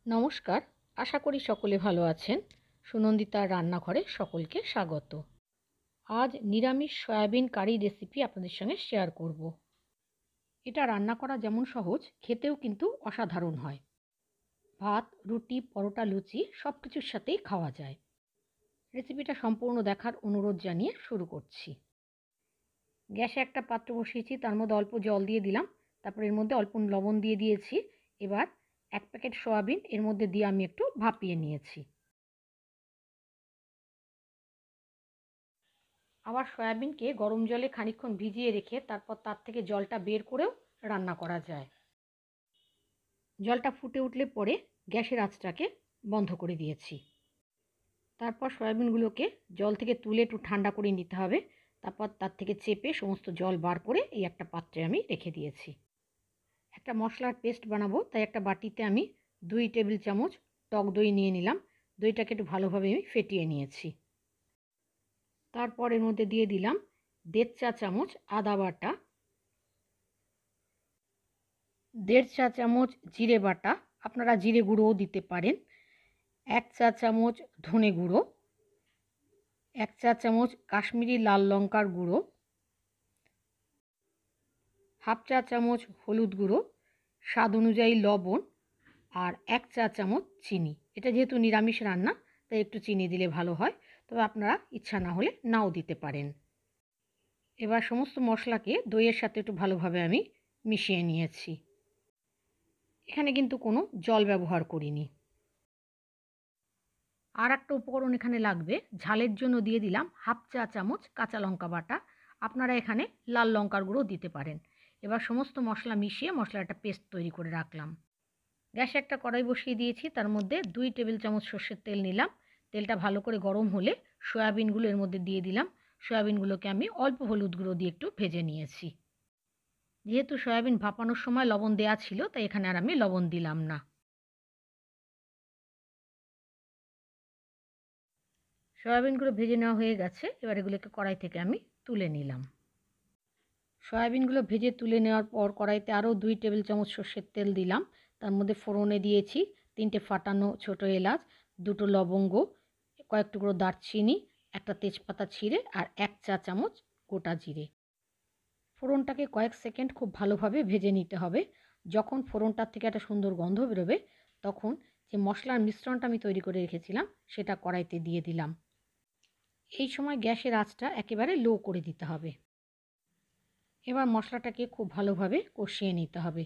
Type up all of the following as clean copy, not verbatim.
নমস্কার, আশা করি সকলে ভালো আছেন। সুনন্দিতার রান্নাঘরে সকলকে স্বাগত। আজ নিরামিষ সয়াবিন কারি রেসিপি আপনাদের সঙ্গে শেয়ার করব। এটা রান্না করা যেমন সহজ, খেতেও কিন্তু অসাধারণ হয়। ভাত, রুটি, পরোটা, লুচি সব কিছুর সাথেই খাওয়া যায়। রেসিপিটা সম্পূর্ণ দেখার অনুরোধ জানিয়ে শুরু করছি। গ্যাসে একটা পাত্র বসিয়েছি, তার মধ্যে অল্প জল দিয়ে দিলাম। তারপর এর মধ্যে অল্প লবণ দিয়ে দিয়েছি। এবার 1 প্যাকেট সয়াবিন এর মধ্যে দিয়ে আমি একটু ভাপিয়ে নিয়েছি। আবার সয়াবিনকে গরম জলে খানিকক্ষণ ভিজিয়ে রেখে তারপর তার থেকে জলটা বের করেও রান্না করা যায়। জলটা ফুটে উঠলে পরে গ্যাসের আঁচটাকে বন্ধ করে দিয়েছি। তারপর সয়াবিনগুলোকে জল থেকে তুলে একটু ঠান্ডা করে নিতে হবে। তারপর তার থেকে চেপে সমস্ত জল বার করে এই একটা পাত্রে আমি রেখে দিয়েছি। একটা মশলার পেস্ট বানাবো, তাই একটা বাটিতে আমি 2 টেবিল চামচ টক দই নিয়ে নিলাম। দইটাকে একটু ভালোভাবে আমি ফেটিয়ে নিয়েছি। তারপর এর মধ্যে দিয়ে দিলাম 1.5 চা চামচ আদা বাটা, 1.5 চা চামচ জিরে বাটা, আপনারা জিরে গুঁড়োও দিতে পারেন, 1 চা চামচ ধনে গুঁড়ো, 1 চা চামচ কাশ্মীরি লাল লঙ্কার গুঁড়ো, হাফ চা চামচ হলুদ গুঁড়ো, স্বাদ অনুযায়ী লবণ আর 1 চা চামচ চিনি। এটা যেহেতু নিরামিষ রান্না তাই একটু চিনি দিলে ভালো হয়, তবে আপনারা ইচ্ছা না হলে নাও দিতে পারেন। এবার সমস্ত মশলাকে দইয়ের সাথে একটু ভালোভাবে আমি মিশিয়ে নিয়েছি। এখানে কিন্তু কোনো জল ব্যবহার করিনি। আর একটা উপকরণ এখানে লাগবে, ঝালের জন্য দিয়ে দিলাম হাফ চা চামচ কাঁচা লঙ্কা বাটা। আপনারা এখানে লাল লঙ্কার গুঁড়ো দিতে পারেন। এবার সমস্ত মশলা মিশিয়ে মশলাটা পেস্ট তৈরি করে রাখলাম। গ্যাসে একটা কড়াই বসিয়ে দিয়েছি, তার মধ্যে 2 টেবিল চামচ সর্ষের তেল নিলাম। তেলটা ভালো করে গরম হলে সয়াবিনগুলো এর মধ্যে দিয়ে দিলাম। সয়াবিনগুলোকে আমি অল্প হলুদ গুঁড়ো দিয়ে একটু ভেজে নিয়েছি। যেহেতু সয়াবিন ভাপানোর সময় লবণ দেওয়া ছিল, তাই এখানে আর আমি লবণ দিলাম না। সয়াবিনগুলো ভেজে নেওয়া হয়ে গেছে, এবার এগুলোকে কড়াই থেকে আমি তুলে নিলাম। সয়াবিনগুলো ভেজে তুলে নেওয়ার পর কড়াইতে আরও 2 টেবিল চামচ সর্ষের তেল দিলাম। তার মধ্যে ফোড়নে দিয়েছি 3টে ফাটানো ছোটো এলাচ, 2টো লবঙ্গ, কয়েক টুকরো দারচিনি, একটা তেজপাতা ছিঁড়ে আর 1 চা চামচ গোটা জিরে। ফোড়নটাকে কয়েক সেকেন্ড খুব ভালোভাবে ভেজে নিতে হবে। যখন ফোড়নটার থেকে একটা সুন্দর গন্ধ বেরোবে, তখন যে মশলার মিশ্রণটা আমি তৈরি করে রেখেছিলাম সেটা কড়াইতে দিয়ে দিলাম। এই সময় গ্যাসের আঁচটা একেবারে লো করে দিতে হবে। এবার মশলাটাকে খুব ভালোভাবে কষিয়ে নিতে হবে।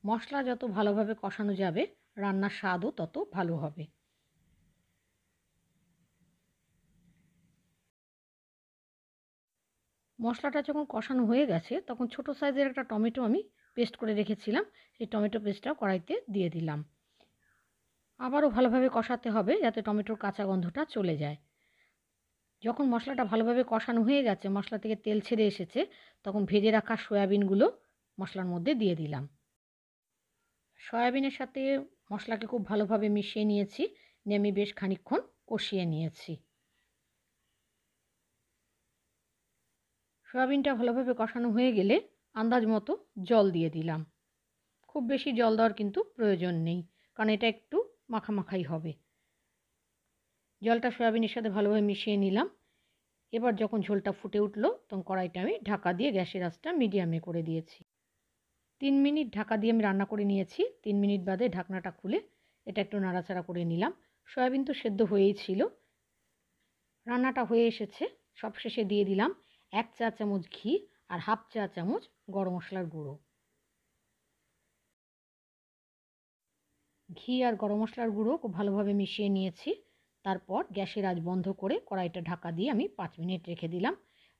মশলা যত ভালোভাবে কষানো যাবে, রান্নার স্বাদও তত ভালো হবে। মশলাটা যখন কষানো হয়ে গেছে, তখন ছোটো সাইজের একটা টমেটো আমি পেস্ট করে রেখেছিলাম, সেই টমেটো পেস্টটাও কড়াইতে দিয়ে দিলাম। আবারও ভালোভাবে কষাতে হবে যাতে টমেটোর কাঁচা গন্ধটা চলে যায়। যখন মশলাটা ভালোভাবে কষানো হয়ে গেছে, মশলা থেকে তেল ছেড়ে এসেছে, তখন ভেজে রাখা সয়াবিনগুলো মশলার মধ্যে দিয়ে দিলাম। সয়াবিনের সাথে মশলাকে খুব ভালোভাবে মিশিয়ে নিয়েছি, নিয়ে আমি বেশ খানিকক্ষণ কষিয়ে নিয়েছি। সয়াবিনটা ভালোভাবে কষানো হয়ে গেলে আন্দাজ মতো জল দিয়ে দিলাম। খুব বেশি জল দেওয়ার কিন্তু প্রয়োজন নেই, কারণ এটা একটু মাখামাখাই হবে। জলটা সয়াবিনের সাথে ভালোভাবে মিশিয়ে নিলাম। এবার যখন ঝোলটা ফুটে উঠলো, তখন কড়াইটা আমি ঢাকা দিয়ে গ্যাসের আঁচটা মিডিয়ামে করে দিয়েছি। 3 মিনিট ঢাকা দিয়ে আমি রান্না করে নিয়েছি। 3 মিনিট বাদে ঢাকনাটা খুলে এটা একটু নাড়াচাড়া করে নিলাম। সয়াবিন তো সেদ্ধ হয়েই ছিল। রান্নাটা হয়ে এসেছে। সবশেষে দিয়ে দিলাম 1 চা চামচ ঘি আর হাফ চা চামচ গরম মশলার গুঁড়ো। ঘি আর গরম মশলার গুঁড়ো খুব ভালোভাবে মিশিয়ে নিয়েছি। তারপর গ্যাসের আঁচ বন্ধ করে কড়াইটা ঢাকা দিয়ে আমি 5 মিনিট রেখে দিলাম।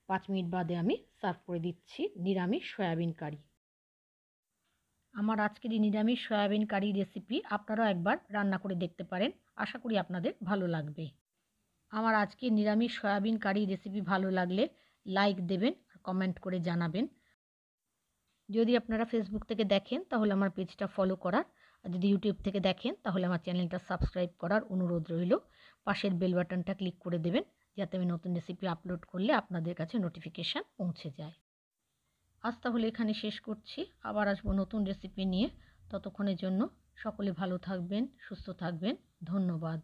5 মিনিট বাদে আমি সার্ভ করে দিচ্ছি নিরামিষ সয়াবিন কারি। আমার আজকের এই নিরামিষ সয়াবিন কারি রেসিপি আপনারাও একবার রান্না করে দেখতে পারেন। আশা করি আপনাদের ভালো লাগবে। আমার আজকের নিরামিষ সয়াবিন কারি রেসিপি ভালো লাগলে লাইক দেবেন আর কমেন্ট করে জানাবেন। যদি আপনারা ফেসবুক থেকে দেখেন তাহলে আমার পেজটা ফলো করার, আর যদি ইউটিউব থেকে দেখেন তাহলে আমার চ্যানেলটা সাবস্ক্রাইব করার অনুরোধ রইল। পাশের বেল বাটনটা ক্লিক করে দেবেন যাতে আমি নতুন রেসিপি আপলোড করলে আপনাদের কাছে নোটিফিকেশান পৌঁছে যায়। আজ তাহলে এখানে শেষ করছি। আবার আসবো নতুন রেসিপি নিয়ে। ততক্ষণের জন্য সকলে ভালো থাকবেন, সুস্থ থাকবেন। ধন্যবাদ।